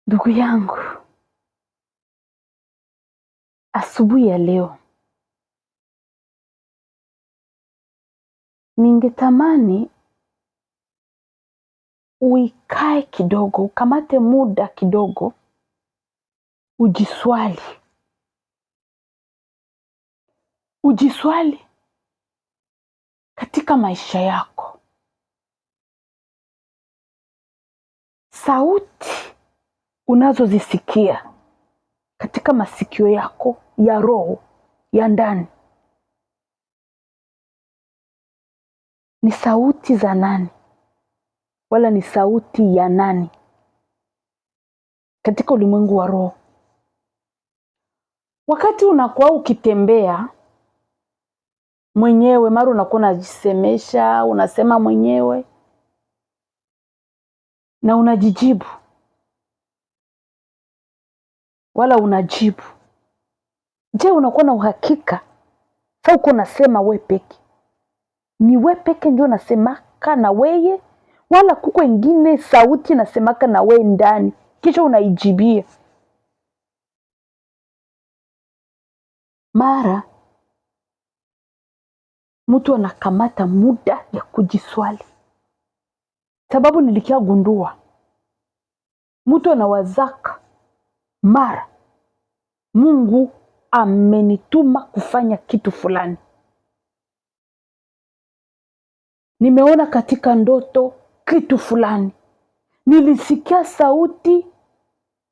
Ndugu yangu, asubuhi ya leo ningetamani uikae kidogo, ukamate muda kidogo, ujiswali katika maisha yako. Sauti unazozisikia katika masikio yako ya roho ya ndani ni sauti za nani? Wala ni sauti ya nani katika ulimwengu wa roho? Wakati unakuwa ukitembea mwenyewe, mara unakuwa unajisemesha, unasema mwenyewe na unajijibu, wala unajibu. Je, unakuwa na uhakika sasa uko unasema wewe peke? Ni wewe peke ndio unasemaka na weye, wala kuko ingine sauti nasemaka na wewe ndani kisha unaijibia? Mara mtu anakamata muda ya kujiswali, sababu nilikia gundua mtu anawazaka mara Mungu amenituma kufanya kitu fulani. Nimeona katika ndoto kitu fulani, nilisikia sauti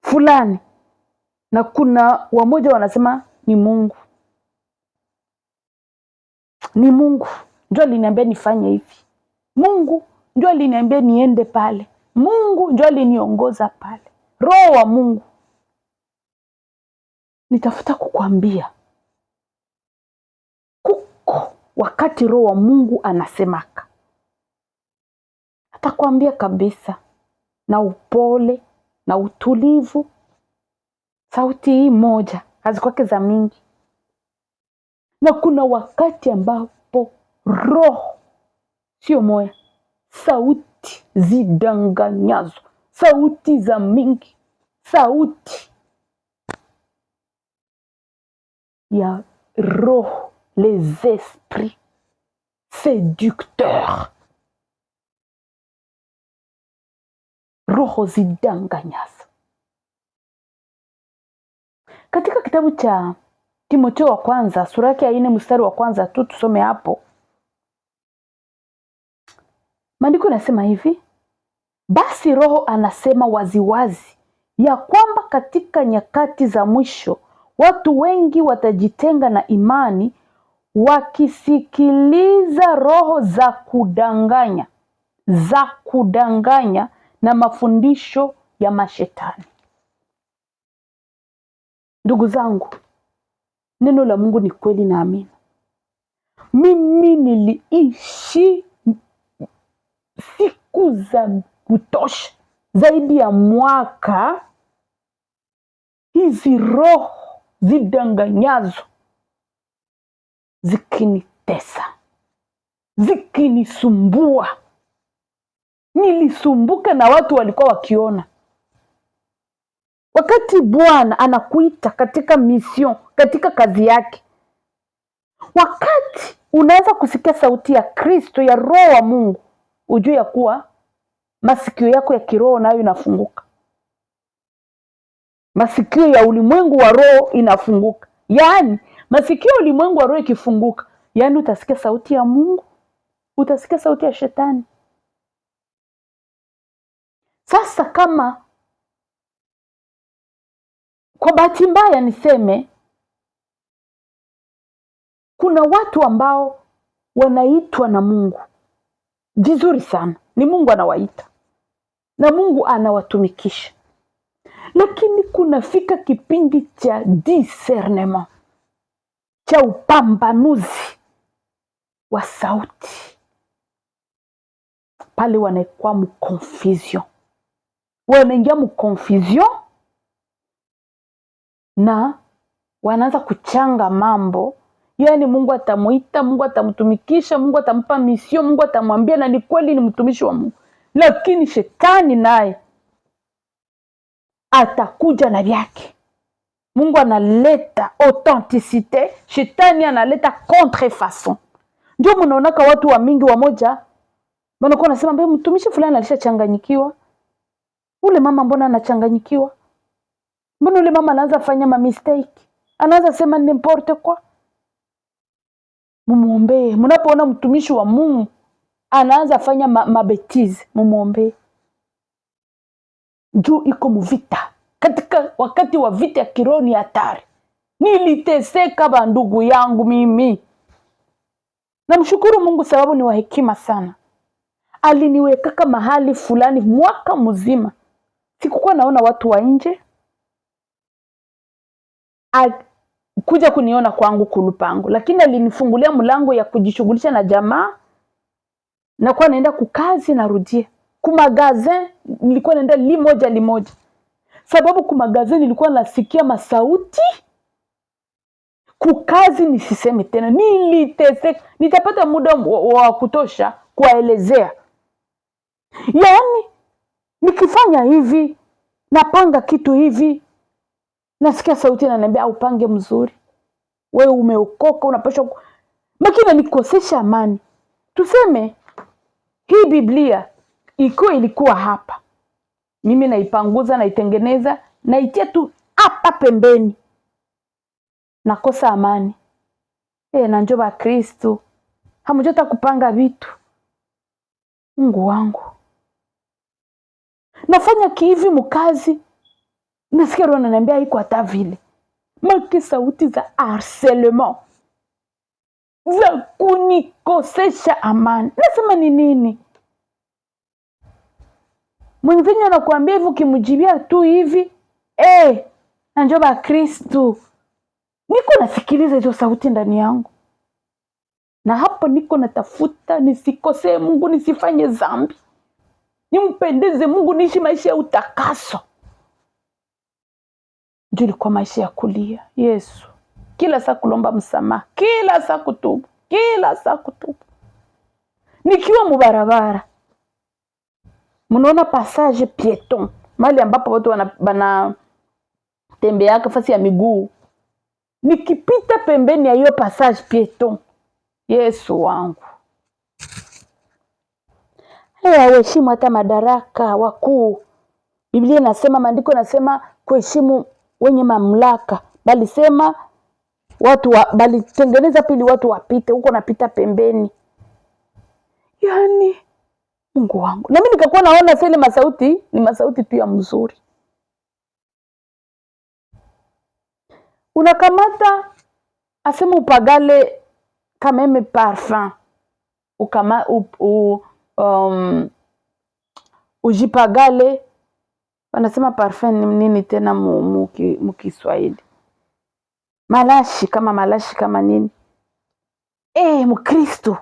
fulani, na kuna wamoja wanasema ni Mungu. Ni Mungu ndio aliniambia nifanye hivi. Mungu ndio aliniambia niende pale. Mungu ndio aliniongoza pale. Roho wa Mungu. Nitafuta kukwambia, kuko wakati Roho wa Mungu anasemaka, atakwambia kabisa na upole na utulivu. Sauti hii moja, hazikwake za mingi. Na kuna wakati ambapo roho sio moja, sauti zidanganyazo, sauti za mingi, sauti ya roho, les esprits séducteurs, roho zidanganyazo. Katika kitabu cha Timotheo wa kwanza sura yake ya 4 mstari wa kwanza tu, tusome hapo. Maandiko yanasema hivi: basi Roho anasema waziwazi ya kwamba katika nyakati za mwisho watu wengi watajitenga na imani, wakisikiliza roho za kudanganya na mafundisho ya mashetani. Ndugu zangu, neno la Mungu ni kweli na amina. Mimi niliishi siku za kutosha, zaidi ya mwaka, hizi roho zidanganyazo zikinitesa, zikinisumbua. Nilisumbuka na watu walikuwa wakiona. Wakati Bwana anakuita katika mission, katika kazi yake, wakati unaweza kusikia sauti ya Kristo, ya Roho wa Mungu, ujue ya kuwa masikio yako ya kiroho nayo inafunguka. Masikio ya ulimwengu wa roho inafunguka. Yaani masikio ya ulimwengu wa roho ikifunguka, yaani utasikia sauti ya Mungu, utasikia sauti ya shetani. Sasa kama kwa bahati mbaya niseme, kuna watu ambao wanaitwa na Mungu vizuri sana, ni Mungu anawaita na Mungu anawatumikisha, lakini kunafika kipindi cha discernement, cha upambanuzi wa sauti. Pale wanakuwa mconfusion, wanaingia mconfusion na wanaanza kuchanga mambo. Yaani Mungu atamuita, Mungu atamtumikisha, Mungu atampa mission, Mungu atamwambia na ni kweli ni mtumishi wa Mungu. Lakini shetani naye atakuja na vyake. Mungu analeta authenticite, shetani analeta contrefaçon. Ndio mnaonaka watu wa mingi wamoja wanakuwa nasema mbona mtumishi fulani alishachanganyikiwa, ule mama mbona anachanganyikiwa, mbona ule mama anaanza fanya ma mistake, anaanza sema n'importe quoi. Mumuombee. Mnapoona mtumishi wa Mungu anaanza fanya mabetizi, mumuombee. Juu iko mvita. Katika wakati wa vita ya kiroho ni hatari. Niliteseka bandugu yangu mimi. Namshukuru Mungu sababu ni wa hekima sana. Aliniweka mahali fulani mwaka mzima. Sikukuwa naona watu wa nje. Kuja kuniona kwangu kulupangu, lakini alinifungulia mlango ya kujishughulisha na jamaa. Na kwa naenda kukazi narudia. Kumagazin nilikuwa naenda limoja. Sababu kumagazin nilikuwa nasikia masauti. Kukazi nisiseme tena. Niliteseka. Nitapata muda wa kutosha kuwaelezea. Yaani nikifanya hivi, napanga kitu hivi, nasikia sauti inaniambia upange mzuri. Wewe umeokoka, unapaswa makina nikosesha amani. Tuseme hii Biblia ilikuwa hapa. Mimi naipanguza, naitengeneza, naitia tu hapa pembeni. Nakosa amani. Na njoo ba Kristo. Hamjota kupanga vitu. Mungu wangu. Nafanya kihivi mkazi. Nasikia roho ananiambia iko hata vile. Maki sauti za harcèlement. Za kunikosesha amani. Nasema ni nini? Mwingine anakuambia hivi ukimjibia tu hivi, na njoo ba Kristo. Niko nasikiliza hizo sauti ndani yangu. Na hapo niko natafuta nisikosee Mungu, nisifanye dhambi. Nimpendeze Mungu, niishi maisha ya utakaso. Ndio ilikuwa maisha ya kulia. Yesu. Kila saa kulomba msamaha, kila saa kutubu, Nikiwa mubarabara. Mnaona passage piéton, mahali ambapo watu wana tembea fasi ya miguu. Nikipita pembeni ya hiyo passage piéton, Yesu wangu. Heshimu hata madaraka wakuu. Biblia inasema, maandiko inasema kuheshimu wenye mamlaka. Bali sema bali tengeneza pili watu wapite, huko napita pembeni. Yaani Mungu wangu. Na mimi nikakuwa naona zile masauti ni masauti tu ya mzuri. Unakamata asema upagale kameme parfum. Ujipagale. Wanasema parfum ni nini tena mukiswahili? Malashi kama nini? Mkristo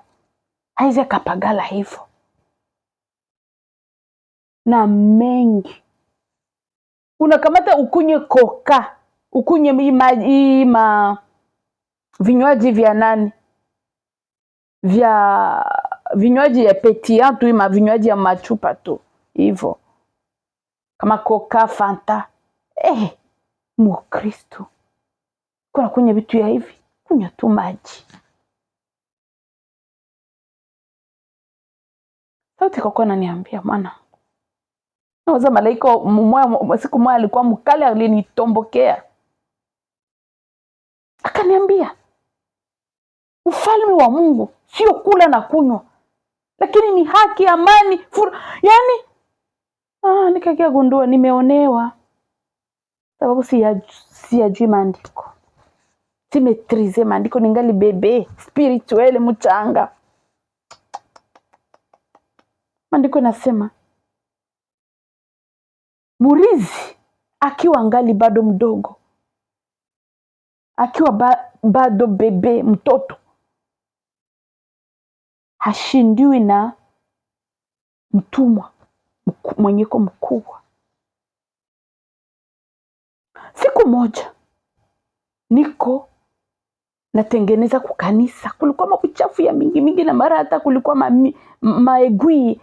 haize kapagala hivyo. Na mengi. Unakamata ukunywe koka, ukunywe vinywaji vya nani? Vinywaji ya pétillant tu, vinywaji ya machupa tu hivyo. Kama koka, fanta. Mkristo. Kuna kunywa vitu ya hivi, kunywa tu maji. Sauti kwa naniambia mwana. Nawaza malaika siku moja alikuwa mkali, alinitombokea. Akaniambia, ufalme wa Mungu sio kula na kunywa, lakini ni haki, amani, yaani nikakia gundua nimeonewa. Sababu siyajui maandiko. Simetrize maandiko, ningali bebe spirituel mchanga. Maandiko inasema murizi akiwa angali bado mdogo, akiwa bado bebe mtoto, hashindiwi na mtumwa mwenyeko mkubwa. Siku moja niko natengeneza kukanisa, kulikuwa makuchafu ya mingi na mara hata kulikuwa maegui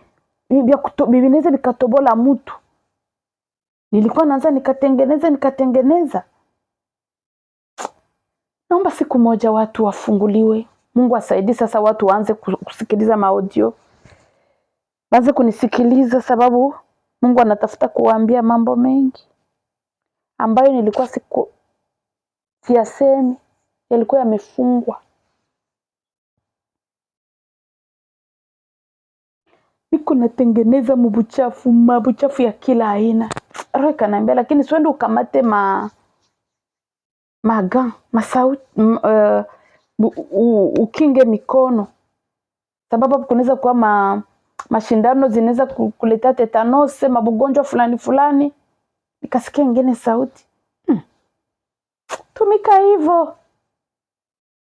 vinaweza vikatobola mtu. Nilikuwa naanza nikatengeneza. Naomba siku moja watu wafunguliwe. Mungu asaidie sasa watu waanze kusikiliza maaudio. Waanze kunisikiliza, sababu Mungu anatafuta kuwaambia mambo mengi ambayo nilikuwa siyasemi, yalikuwa yamefungwa. Niko natengeneza mabuchafu ya kila aina. Roho ikaniambia, lakini siende ukamate masauti, ukinge mikono, sababu kunaweza kuwa mashindano zinaweza kuleta tetanose, mabugonjwa fulani. Nikasikia ingine sauti, tumika hivyo,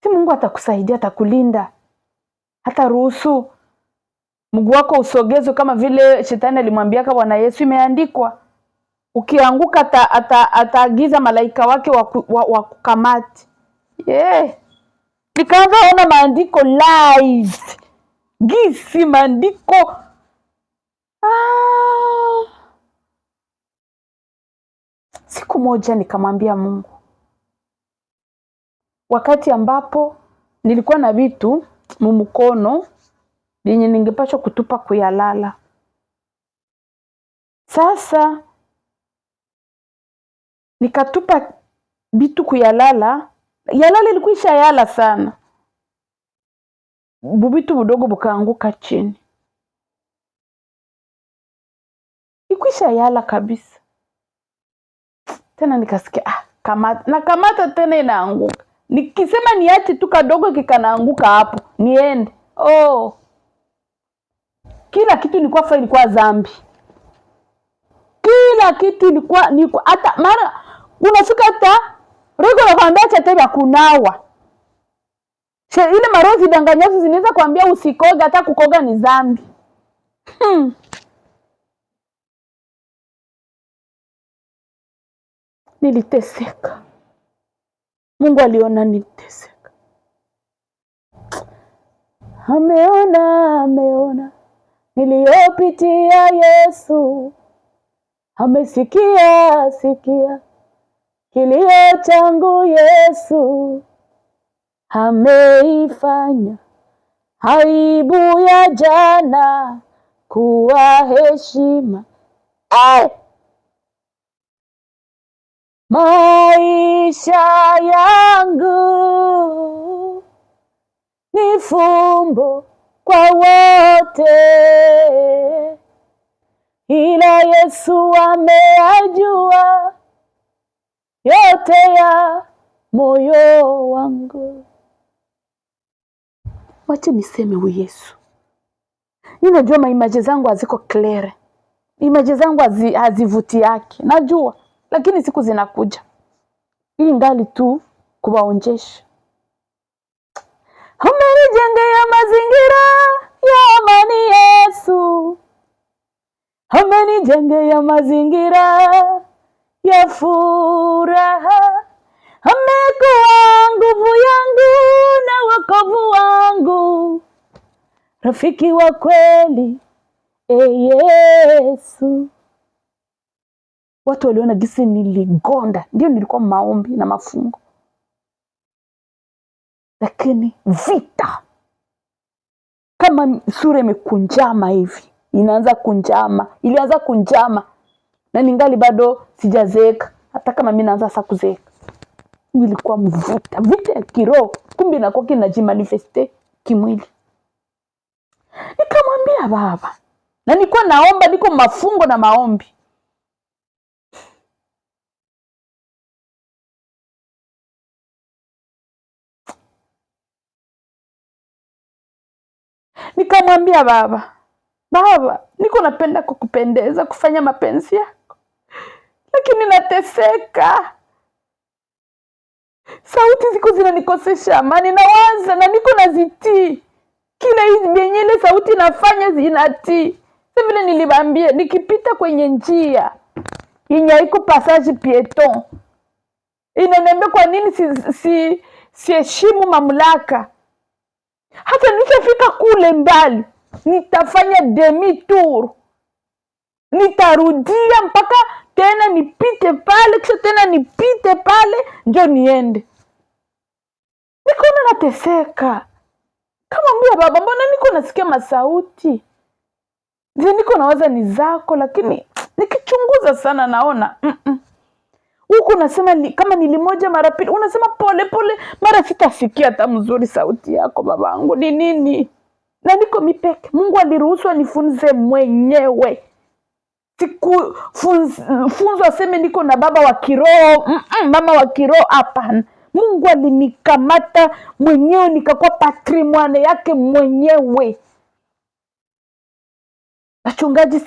si Mungu atakusaidia, atakulinda. Hata ruhusu mguu wako usogezwe kama vile shetani alimwambiaka Bwana Yesu, imeandikwa ukianguka ataagiza malaika wake wa kukamati. Nikaanza ona maandiko live, gisi maandiko. Siku moja nikamwambia Mungu, wakati ambapo nilikuwa na vitu mumukono yenye ningepaswa kutupa kuyalala. Sasa nikatupa vitu kuyalala. Yalala ilikuisha yala sana, bubitu budogo bukaanguka chini, ikwisha yala kabisa. Tena nikasikia kamata tena inaanguka. Nikisema niache tu kadogo kikanaanguka hapo niende. Kila kitu ilikuwa dhambi. Kila kitu ilikuwa hata mara unafika hata roho nakwambia cha tena kunawa. Ile marozi danganyazo zinaweza kuambia usikoga, hata kukoga ni dhambi. Niliteseka. Mungu aliona niliteseka. Ameona niliyopitia Yesu. Amesikia kilio changu Yesu. Ameifanya aibu ya jana kuwa heshima. Maisha yangu ni fumbo kwa wote, ila Yesu ameyajua yote ya moyo wangu. Wacha niseme huyu Yesu. Ninajua maimaje zangu haziko clear. Imaje zangu hazivuti yake. Najua, lakini siku zinakuja. Hii ngali tu kuwaonjesha. Amenijengea mazingira ya amani Yesu. Amenijengea mazingira ya furaha. Amekuwa nguvu yangu na wokovu wangu, rafiki wa kweli, Yesu. Watu waliona gisi niligonda, ndio nilikuwa maombi na mafungo. Lakini vita kama sura imekunjama hivi, ilianza kunjama na ningali bado sijazeeka, hata kama mimi naanza sasa kuzeeka. Nilikuwa vita ya kiroho, kumbe inakuwa kinajimanifeste kimwili. Nikamwambia Baba, na nilikuwa naomba, niko mafungo na maombi. Nikamwambia Baba, niko napenda kukupendeza, kufanya mapenzi yako, lakini nateseka. Sauti ziko zinanikosesha amani, nawaza na niko nazitii. Kila hizi yenyewe sauti nafanya zinatii. Sasa vile nilibambia, nikipita kwenye njia yenye iko passage pieton, inaniambia kwa nini siheshimu mamlaka. Hata nikifika kule mbali, nitafanya demi tour. nitarudia mpaka tena nipite pale, kisha tena nipite pale ndio niende. Nikaona nateseka. Kama mbia baba, mbona niko nasikia masauti? Niko nawaza ni zako, lakini nikichunguza sana naona huku nasema kama nilimoja mara pili, unasema pole pole, mara sitasikia hata mzuri sauti yako babangu. Ni nini? Na niko mipeke. Mungu aliruhusu nifunze mwenyewe. Funzo aseme niko na baba wa kiroho, mama wa kiroho, hapana. Mungu alinikamata mwenyewe, nikakuwa patrimoine yake mwenyewe. Wachungaji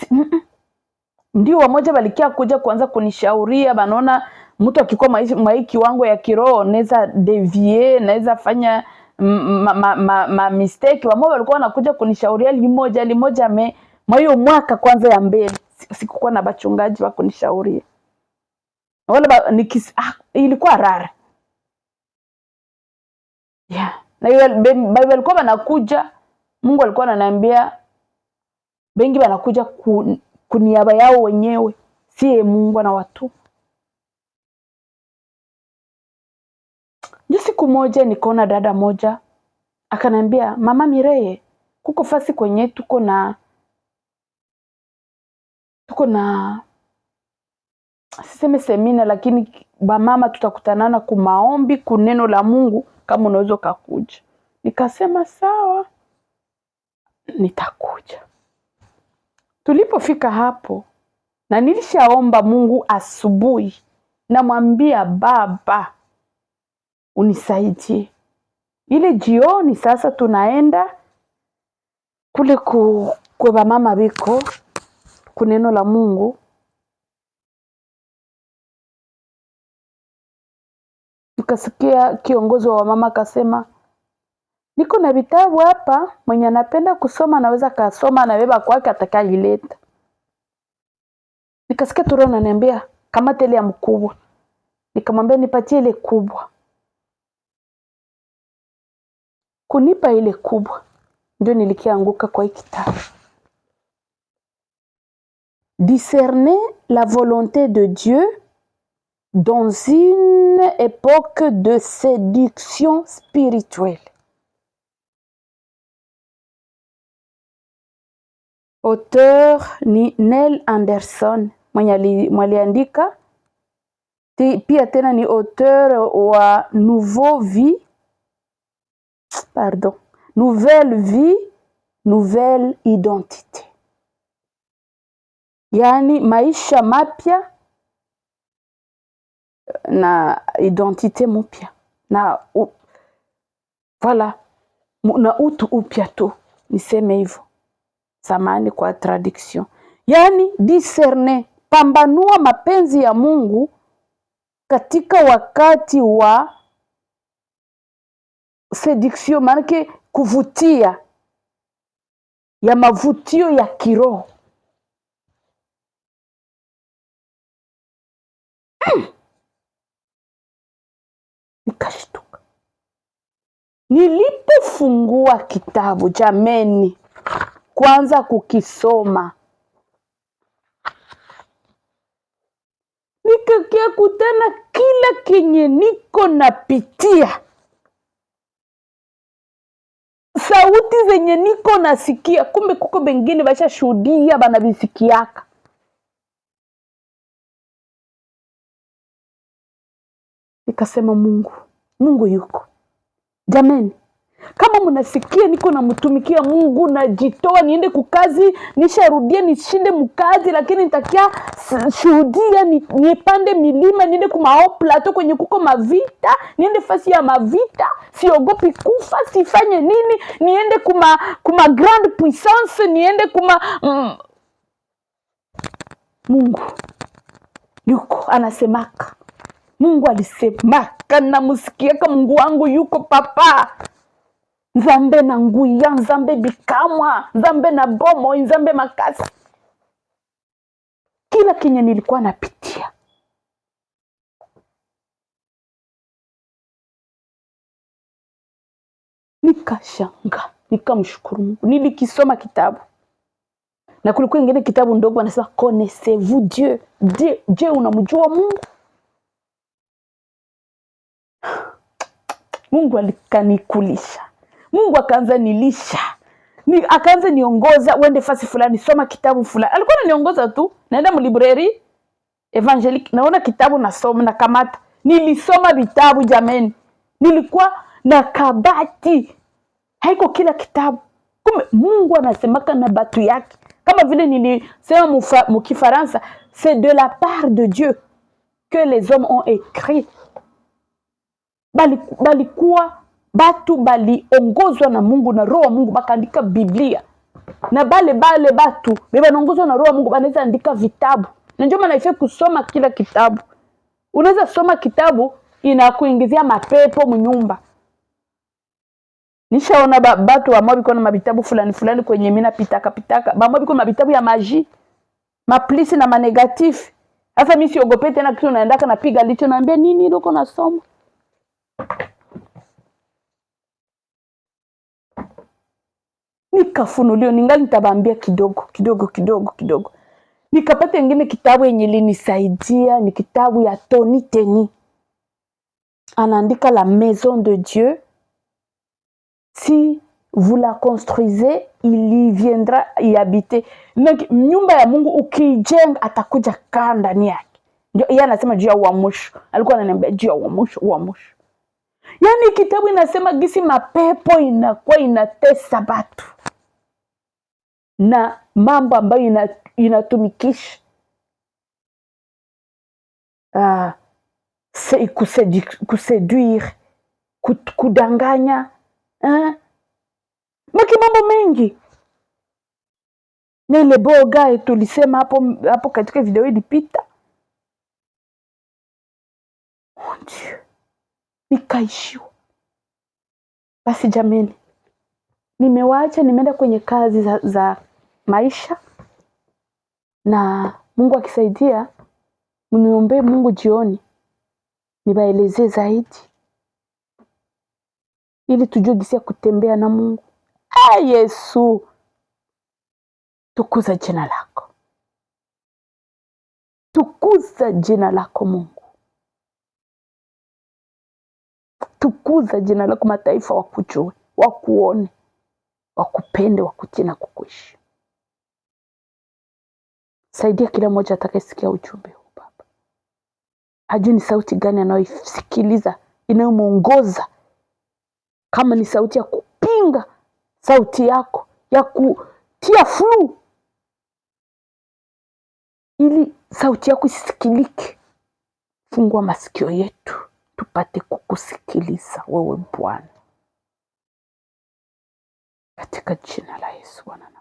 ndio wamoja walikia kuja kuanza kunishauria, banaona mtu akikuwa maiki wangu ya kiroho naweza devier, naweza fanya mistake. Wamoja walikuwa wanakuja kunishauria limoja hiyo mwaka kwanza ya mbele. Sikukuwa na bachungaji wa kunishauria. Wala ilikuwa rara. Yeah. Na Bible walikuwa wanakuja, Mungu alikuwa ananiambia bengi wanakuja kuniaba yao wenyewe, si Mungu na watu. Ndio siku moja nikaona dada moja akanambia, mama Mireye, kuko fasi kwenye tuko na siseme semina, lakini ba mama tutakutanana kumaombi kuneno la Mungu, kama unaweza kukuja. Nikasema sawa, nitakuja. Tulipofika hapo na nilishaomba Mungu asubuhi, namwambia Baba unisaidie. Ile jioni sasa tunaenda kule kwa mama biko kuneno la Mungu. Nikasikia kiongozi wa mama akasema, niko na vitabu hapa, mwenye anapenda kusoma naweza kasoma na beba kwake atakaileta. Nikasikia tu roho ananiambia kama tele ya mkubwa. Nikamwambia nipatie ile kubwa. Kunipa ile kubwa ndio nilikianguka kwa hiki kitabu. Discerner la volonté de Dieu dans une époque de séduction spirituelle. Auteur ni Neil Anderson, mwaliandika. Pia tena ni auteur wa Nouvelle Vie, Nouvelle Identité. Yani maisha mapya na identité mpya. Na voilà, na utu upya tu, niseme hivyo. Samani kwa traduction. Yani discerner, pambanua mapenzi ya Mungu katika wakati wa séduction, maana kuvutia, ya mavutio ya kiroho. Nikashtuka. Nilipofungua kitabu jameni, kwanza kukisoma, nikakia kutana kila kenye niko napitia, sauti zenye niko nasikia, kumbe kuko bengine basha shuhudia banabisikiaka. Nikasema Mungu yuko. Jameni, kama mnasikia niko namtumikia Mungu, najitoa niende kukazi, nisharudia nishinde mkazi, lakini nitakia shuhudia, nipande milima, niende kumao plateau kwenye kuko mavita, niende fasi ya mavita, siogopi kufa, sifanye nini, niende kuma grand puissance, niende Mungu yuko anasemaka. Mungu alisemaka na musikiaka, Mungu wangu yuko papa. Nzambe na nguya, Nzambe bikamwa, Nzambe na bomo, Nzambe makasi. Kila kenye nilikuwa napitia, nikashanga, nikamshukuru Mungu. Nilikisoma kitabu, Na kulikuwa ingine kitabu ndogo wanasema connaissez-vous Dieu? Dieu unamjua Mungu? Mungu alikanikulisha. Mungu akaanza nilisha. Akaanza niongoza, uende fasi fulani, soma kitabu fulani. Alikuwa ananiongoza tu, naenda mlibreri evangelique, naona kitabu nasoma na kamata. Nilisoma vitabu jameni. Nilikuwa na kabati. Haiko kila kitabu. Kumbe Mungu anasemaka na batu yake. Kama vile nilisema mukifaransa, c'est de la part de Dieu que les hommes ont écrit. Balikuwa batu baliongozwa na Mungu na roho wa Mungu bakaandika Biblia. Na bale batu banaongozwa na roho wa Mungu banaweza andika vitabu. Na ndio maana ifai kusoma kila kitabu. Unaweza soma kitabu inakuingizia mapepo mnyumba. Nishaona batu wa mabiko na mabitabu fulani kwenye mina pitaka. Mabiko na mabitabu ya maji, maplisi na manegatif. Sasa mimi siogope tena kitu naendaka napiga licho naambia nini ndoko nasoma. Nikafunulio ningali nitabambia kidogo. Nikapata ingine kitabu yenye linisaidia, ni kitabu ya Tony Teni. Anaandika La Maison de Dieu. Si vous la construisez, il y viendra y habiter. Nyumba ya Mungu ukijenga atakuja kaa ndani yake. Ndio yeye anasema juu ya uamsho. Alikuwa ananiambia juu ya uamsho. Yaani kitabu inasema gisi mapepo inakuwa inatesa batu. Na mambo ambayo inatumikisha kuseduire, kudanganya, mambo mengi. Na ile boga tulisema hapo katika video ilipita. Mon Dieu. Nikaishiwa. Basi jameni, nimewaacha nimeenda kwenye kazi za maisha, na Mungu akisaidia mniombe Mungu jioni nibaelezee zaidi ili tujue jinsi ya kutembea na Mungu. Yesu, tukuza jina lako. Tukuza jina lako Mungu. Tukuza jina lako, mataifa wakujue, wakuone, wakupende, wakutii na kukuishi. Saidia kila mmoja atakayesikia ujumbe huu Baba. Hajui ni sauti gani anayoisikiliza inayomuongoza. Kama ni sauti ya kupinga, sauti yako ya kutia flu, ili sauti yako isisikilike. Fungua masikio yetu tupate kukusikiliza wewe Bwana. Katika jina la Yesu Bwana.